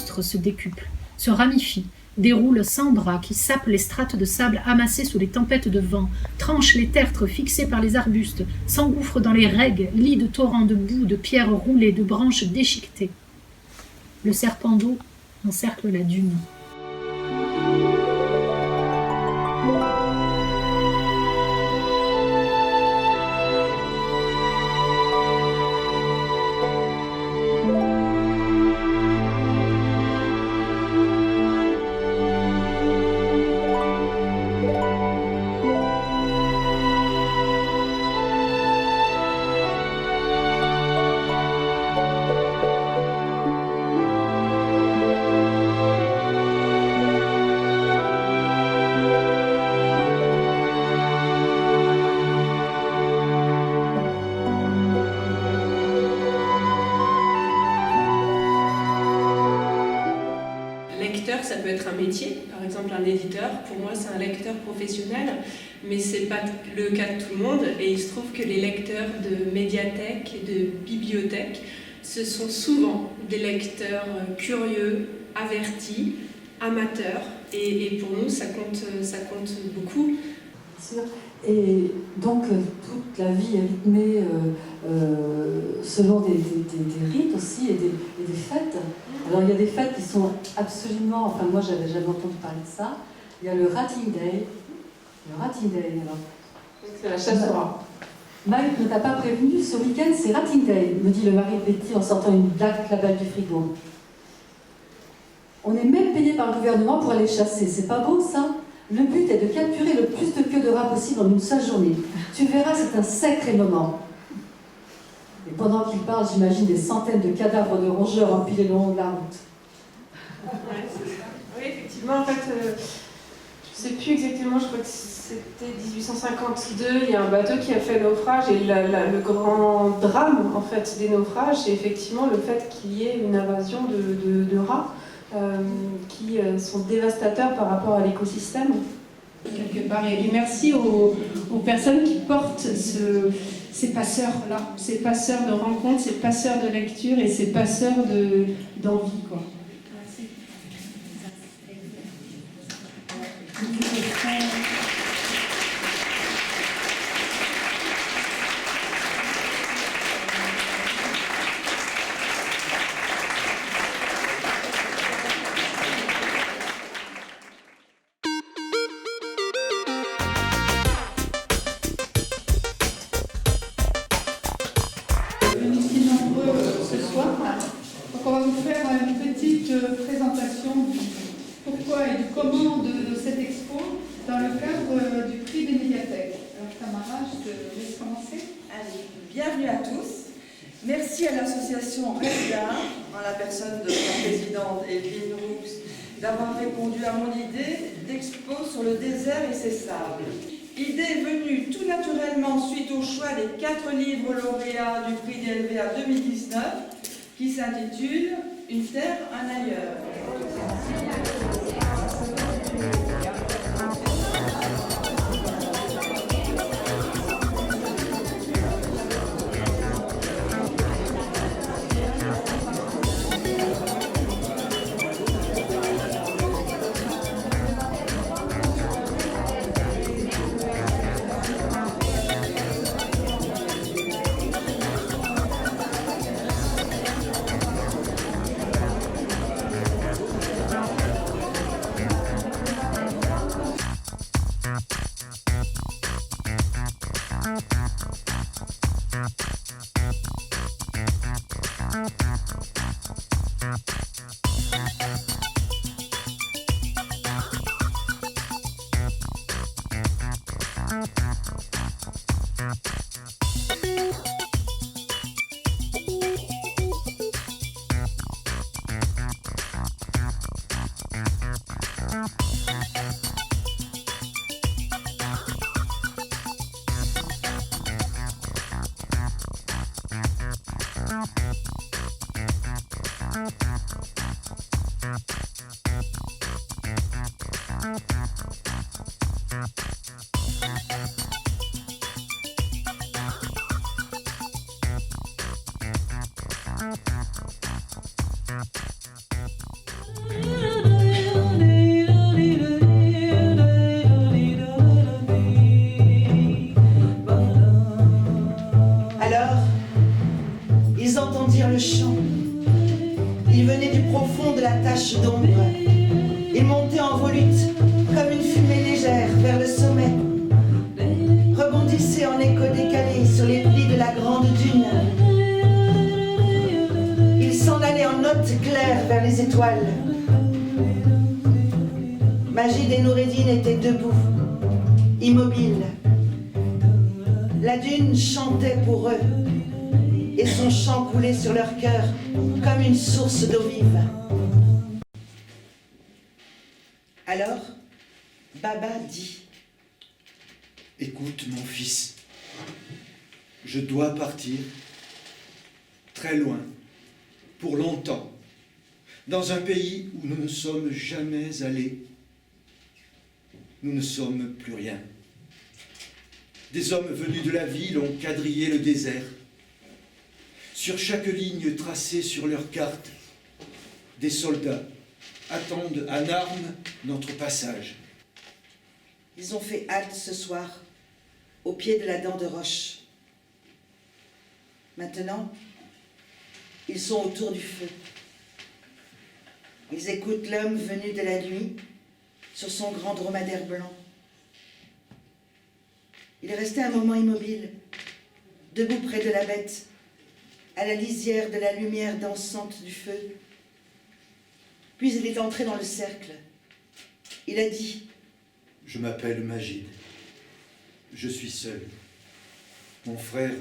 monstre se décuple, se ramifie, déroule sans bras, qui sape les strates de sable amassées sous les tempêtes de vent, tranche les tertres fixés par les arbustes, s'engouffre dans les règues, lit de torrents de boue, de pierres roulées, de branches déchiquetées. Le serpent d'eau encercle la dune. Ça peut être un métier, par exemple un éditeur. Pour moi, c'est un lecteur professionnel, mais ce n'est pas le cas de tout le monde. Et il se trouve que les lecteurs de médiathèques et de bibliothèques, ce sont souvent des lecteurs curieux, avertis, amateurs. Et pour nous, ça compte beaucoup. Et donc, toute la vie est rythmée selon des rites aussi et des fêtes. Alors, il y a des fêtes qui sont absolument... Enfin, moi, j'avais jamais entendu parler de ça. Il y a le Rating Day. Le Rating Day, alors. C'est la chasse au rat. Mike ne t'a pas prévenu, ce week-end, c'est Rating Day, me dit le mari de Betty en sortant une blague clabale du frigo. On est même payé par le gouvernement pour aller chasser. C'est pas beau, ça? Le but est de capturer le plus de queues de rats possible en une seule journée. Tu verras, c'est un sacré moment. Et pendant qu'il parle, j'imagine des centaines de cadavres de rongeurs empilés le long de la route. Ouais, c'est ça. Oui, effectivement, en fait, je ne sais plus exactement, je crois que c'était 1852, il y a un bateau qui a fait naufrage, et le grand drame, en fait, des naufrages, c'est effectivement le fait qu'il y ait une invasion de rats qui sont dévastateurs par rapport à l'écosystème. Quelque part, et merci aux personnes qui portent ces passeurs-là, ces passeurs de rencontres, ces passeurs de lecture et ces passeurs d'envie, quoi. Merci. Donc on va vous faire une petite présentation du pourquoi et du comment de cette expo dans le cadre du prix des médiathèques. Alors Tamara, je te laisse commencer. Allez, bienvenue à tous. Merci à l'association RESDA, en la personne de sa présidente Evelyne Roux, d'avoir répondu à mon idée d'expo sur le désert et ses sables. L'idée est venue tout naturellement suite au choix des 4 livres lauréats du prix DLVA 2019 qui s'intitule « Une terre, un ailleurs ». l'ombre. Il montait en volute, comme une fumée légère, vers le sommet. Rebondissait en écho décalé sur les plis de la grande dune. Il s'en allait en notes claires vers les étoiles. Majid et Noureddin étaient debout, immobiles. La dune chantait pour eux, et son chant coulait sur leur cœur comme une source d'eau vive. Alors, Baba dit: Écoute, mon fils, je dois partir très loin, pour longtemps, dans un pays où nous ne sommes jamais allés. Nous ne sommes plus rien. Des hommes venus de la ville ont quadrillé le désert. Sur chaque ligne tracée sur leur carte, des soldats attendent en armes notre passage. Ils ont fait halte ce soir, au pied de la dent de roche. Maintenant, ils sont autour du feu. Ils écoutent l'homme venu de la nuit sur son grand dromadaire blanc. Il est resté un moment immobile, debout près de la bête, à la lisière de la lumière dansante du feu. Puis il est entré dans le cercle. Il a dit: Je m'appelle Majid. Je suis seul. Mon frère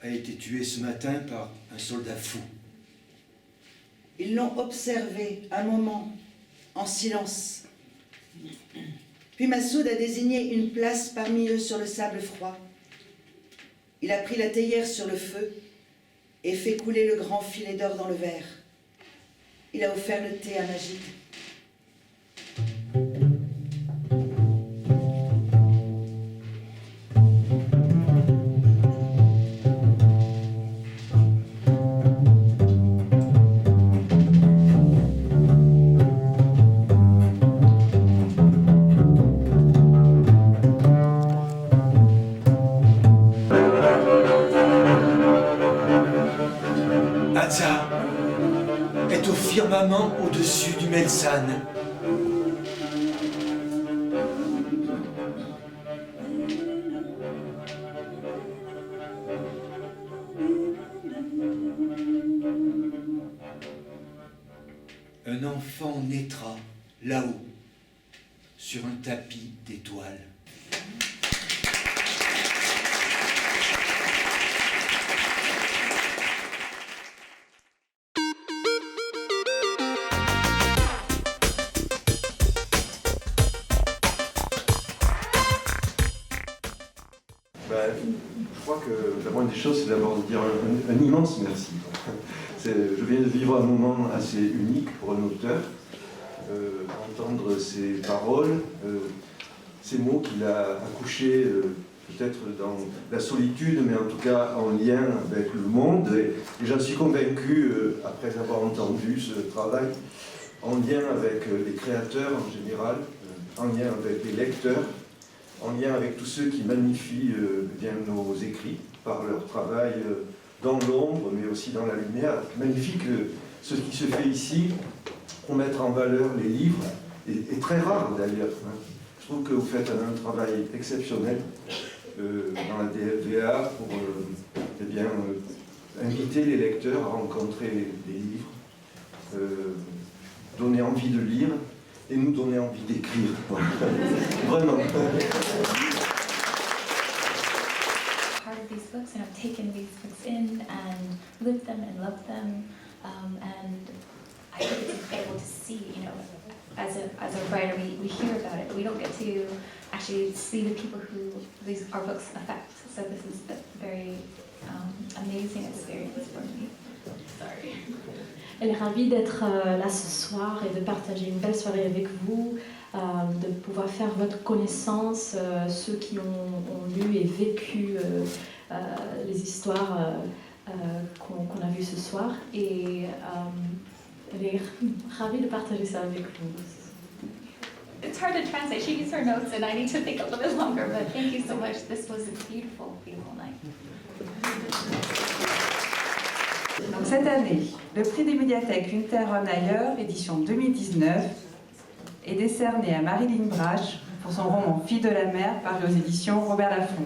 a été tué ce matin par un soldat fou. Ils l'ont observé un moment, en silence. Puis Massoud a désigné une place parmi eux sur le sable froid. Il a pris la théière sur le feu et fait couler le grand filet d'or dans le verre. Il a offert le thé à Majid. Hadza est au firmament au-dessus du Melsan. Un enfant naîtra là-haut, sur un tapis d'étoiles. Je crois que la moindre des choses, c'est d'abord de dire un immense merci. Je viens de vivre un moment assez unique pour un auteur, entendre ces paroles, ces mots qu'il a accouchés peut-être dans la solitude, mais en tout cas en lien avec le monde. Et j'en suis convaincu, après avoir entendu ce travail, en lien avec les créateurs en général, en lien avec les lecteurs, en lien avec tous ceux qui magnifient bien nos écrits par leur travail dans l'ombre, mais aussi dans la lumière. Magnifique ce qui se fait ici pour mettre en valeur les livres, et très rare d'ailleurs. Je trouve que vous faites un travail exceptionnel dans la DFVA pour inviter les lecteurs à rencontrer des livres, donner envie de lire, et nous donner envie d'écrire. Vraiment. Part of these books, and I've taken these books in and lived them and loved them, and I think it's incredible to see, as a writer, we hear about it, but we don't get to actually see the people who our books affect. So this is a very amazing experience for me. Sorry. Elle est ravie d'être là ce soir et de partager une belle soirée avec vous, de pouvoir faire votre connaissance, ceux qui ont lu et vécu les histoires qu'on a vues ce soir. Et elle est ravie de partager ça avec vous. It's hard to translate. She needs her notes and I need to think a little bit longer, but thank you so much. This was a beautiful, beautiful night. Cette année, le prix des médiathèques Une terre, un ailleurs, édition 2019, est décerné à Marilyn Brach pour son roman Fille de la mer, paru aux éditions Robert Laffont.